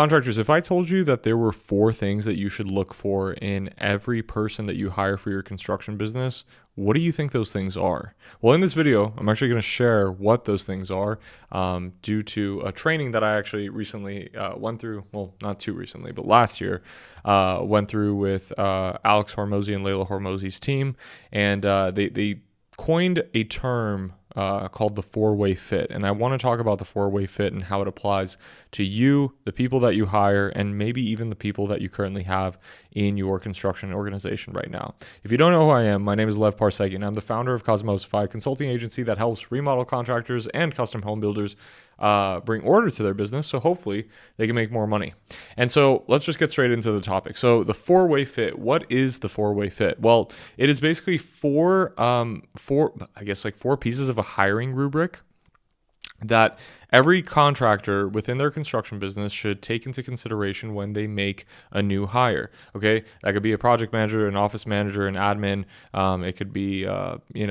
Contractors, if I told you that there were 4 things that you should look for in every person that you hire for your construction business, what do you think those things are? Well, in this video, I'm actually going to share what those things are due to a training that I actually recently went through. Well, not too recently, but last year went through with Alex Hormozi and Leila Hormozi's team. And they coined a term called the 4-way fit. And I want to talk about the 4-way fit and how it applies to you, the people that you hire, and maybe even the people that you currently have in your construction organization right now. If you don't know who I am, my name is Lev Parsegian. I'm the founder of Cosmosify, a consulting agency that helps remodel contractors and custom home builders bring order to their business, so hopefully they can make more money. And so let's just get straight into the topic. So the 4-way fit. What is the 4-way fit? Well, it is basically four pieces of a hiring rubric that every contractor within their construction business should take into consideration when they make a new hire. Okay, that could be a project manager, an office manager, an admin. It could be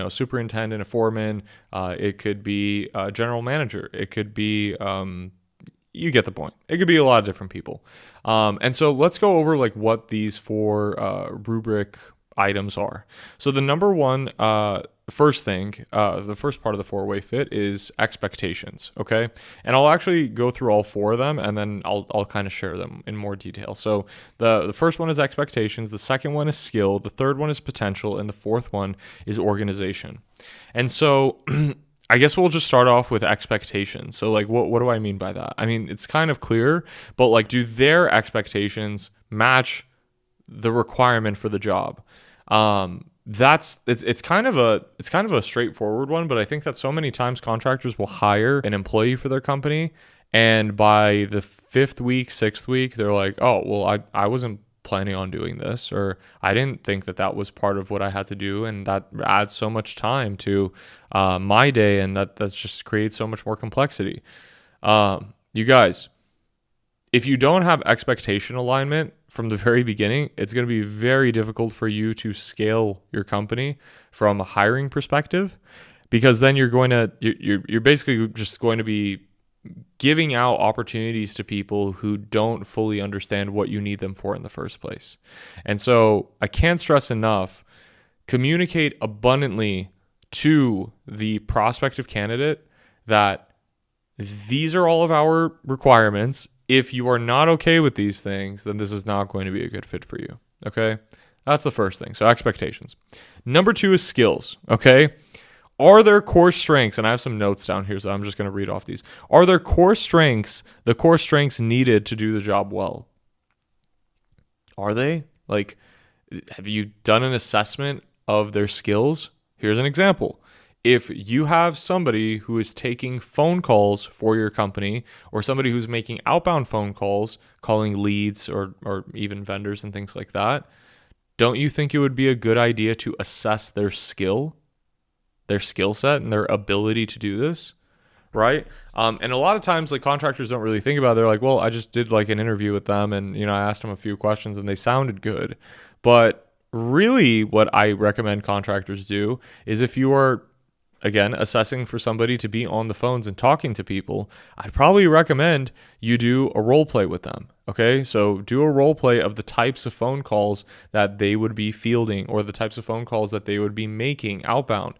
superintendent, a foreman. It could be a general manager. It could be you get the point. It could be a lot of different people. And so let's go over like what these 4 rubric items are. So the number one, first thing, the first part of the 4-way fit is expectations. Okay. And I'll actually go through all 4 of them and then I'll kind of share them in more detail. So the first one is expectations. The second one is skill. The third one is potential. And the fourth one is organization. And so I guess we'll just start off with expectations. So like, what do I mean by that? I mean, it's kind of clear, but like, do their expectations match the requirement for the job? It's kind of a straightforward one, but I think that so many times contractors will hire an employee for their company, and by the 5th week, 6th week, they're like, oh, well, I wasn't planning on doing this, or I didn't think that was part of what I had to do, and that adds so much time to my day, and that's just creates so much more complexity. You guys, if you don't have expectation alignment from the very beginning, it's going to be very difficult for you to scale your company from a hiring perspective, because then you're basically just going to be giving out opportunities to people who don't fully understand what you need them for in the first place. And so I can't stress enough, communicate abundantly to the prospective candidate that these are all of our requirements. If you are not okay with these things, then this is not going to be a good fit for you. Okay? That's the first thing. So expectations. Number 2 is skills. Okay? Are there core strengths? And I have some notes down here, so I'm just going to read off these. Are there core strengths, the core strengths needed to do the job well? Are they? Like, have you done an assessment of their skills? Here's an example. If you have somebody who is taking phone calls for your company, or somebody who's making outbound phone calls, calling leads or even vendors and things like that, don't you think it would be a good idea to assess their skill set and their ability to do this? Right? And a lot of times, like, contractors don't really think about it. They're like, well, I just did like an interview with them, and I asked them a few questions and they sounded good. But really what I recommend contractors do is, if you are, again, assessing for somebody to be on the phones and talking to people, I'd probably recommend you do a role play with them. Okay, so do a role play of the types of phone calls that they would be fielding, or the types of phone calls that they would be making outbound.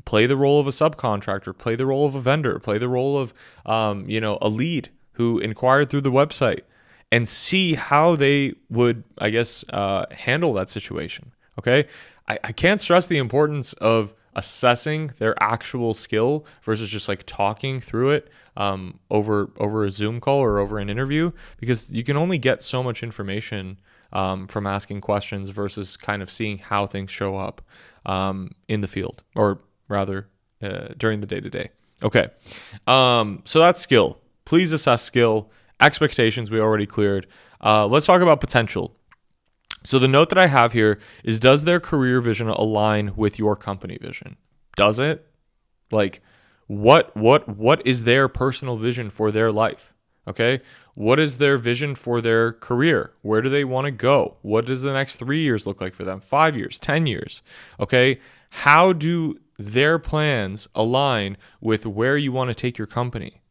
Play the role of a subcontractor, play the role of a vendor, play the role of a lead who inquired through the website, and see how they would, I guess, handle that situation. Okay, I can't stress the importance of assessing their actual skill versus just like talking through it over a Zoom call or over an interview, because you can only get so much information from asking questions versus kind of seeing how things show up in the field, or rather during the day-to-day. Okay, so that's skill. Please assess skill. Expectations we already cleared. Let's talk about potential. So the note that I have here is, does their career vision align with your company vision? Does it? Like, what is their personal vision for their life? Okay? What is their vision for their career? Where do they want to go? What does the next 3 years look like for them? 5 years, 10 years? Okay? How do their plans align with where you want to take your company?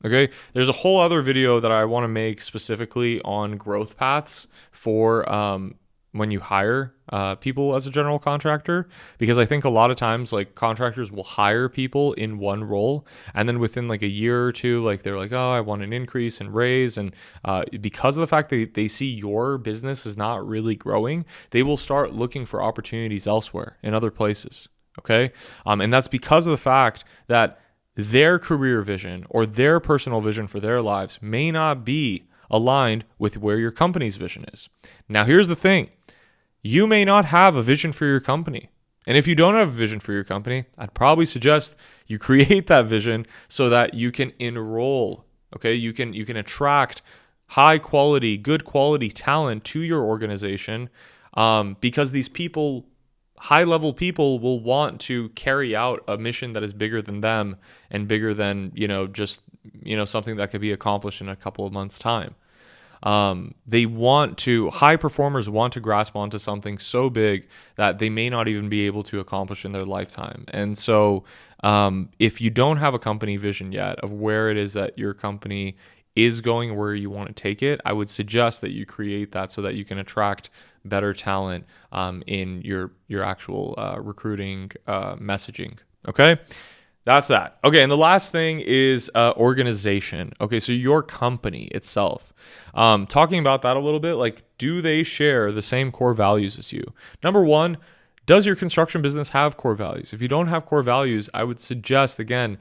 Okay, there's a whole other video that I want to make specifically on growth paths for when you hire people as a general contractor, because I think a lot of times like contractors will hire people in one role, and then within like a year or two, like they're like, oh, I want an increase and raise, and because of the fact that they see your business is not really growing, they will start looking for opportunities elsewhere in other places. Okay, and that's because of the fact that their career vision or their personal vision for their lives may not be aligned with where your company's vision is. Now, here's the thing. You may not have a vision for your company. And if you don't have a vision for your company, I'd probably suggest you create that vision so that you can enroll, okay? You can attract high quality, good quality talent to your organization, because these people, high level people, will want to carry out a mission that is bigger than them and bigger than, just, something that could be accomplished in a couple of months' time. High performers want to grasp onto something so big that they may not even be able to accomplish in their lifetime. And so, if you don't have a company vision yet of where it is that your company is going, where you want to take it, I would suggest that you create that so that you can attract better talent in your actual recruiting messaging. Okay. That's that. Okay, and the last thing is organization. Okay, so your company itself. Talking about that a little bit, like, do they share the same core values as you? Number one, does your construction business have core values? If you don't have core values, I would suggest, again,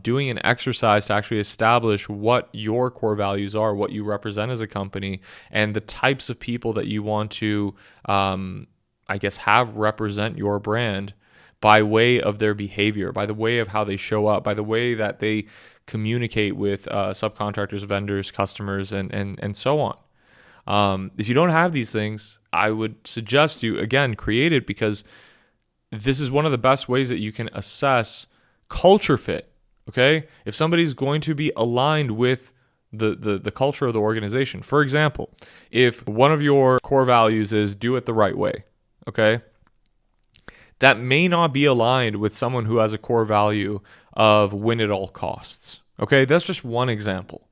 doing an exercise to actually establish what your core values are, what you represent as a company, and the types of people that you want to, have represent your brand by way of their behavior, by the way of how they show up, by the way that they communicate with subcontractors, vendors, customers, and so on. If you don't have these things, I would suggest you, again, create it, because this is one of the best ways that you can assess culture fit, okay? If somebody's going to be aligned with the culture of the organization. For example, if one of your core values is do it the right way, okay? That may not be aligned with someone who has a core value of win at all costs. Okay, that's just one example.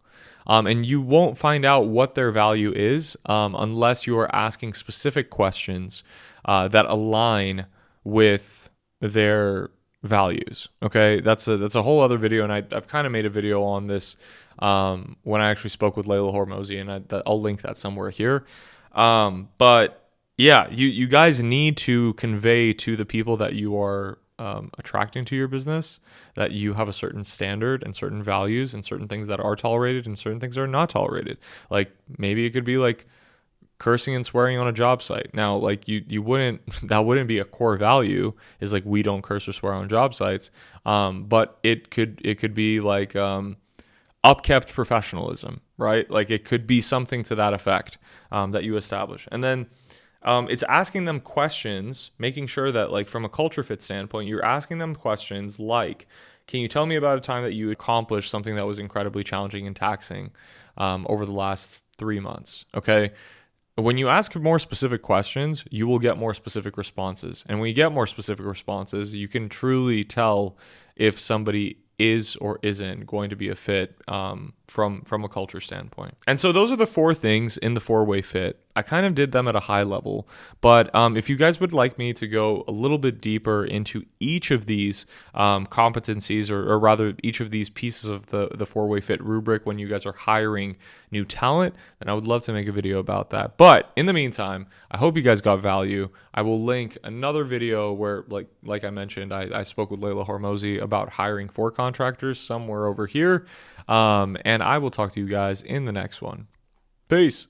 And you won't find out what their value is unless you are asking specific questions that align with their values. Okay, that's a whole other video, and I've kind of made a video on this when I actually spoke with Leila Hormozi, and I'll link that somewhere here. But yeah, you guys need to convey to the people that you are attracting to your business that you have a certain standard and certain values and certain things that are tolerated and certain things that are not tolerated. Like, maybe it could be like cursing and swearing on a job site. Now, like, you wouldn't, that wouldn't be a core value, is like, we don't curse or swear on job sites. But it could be like upkept professionalism, right? Like, it could be something to that effect that you establish. And then it's asking them questions, making sure that, like, from a culture fit standpoint, you're asking them questions like, can you tell me about a time that you accomplished something that was incredibly challenging and taxing over the last 3 months? Okay. When you ask more specific questions, you will get more specific responses. And when you get more specific responses, you can truly tell if somebody is or isn't going to be a fit from a culture standpoint. And so those are the 4 things in the 4-way fit. I kind of did them at a high level, but if you guys would like me to go a little bit deeper into each of these competencies, or rather each of these pieces of the 4-way fit rubric when you guys are hiring new talent, then I would love to make a video about that. But in the meantime, I hope you guys got value. I will link another video where, like I mentioned, I spoke with Leila Hormozi about hiring for contractors somewhere over here. And I will talk to you guys in the next one. Peace.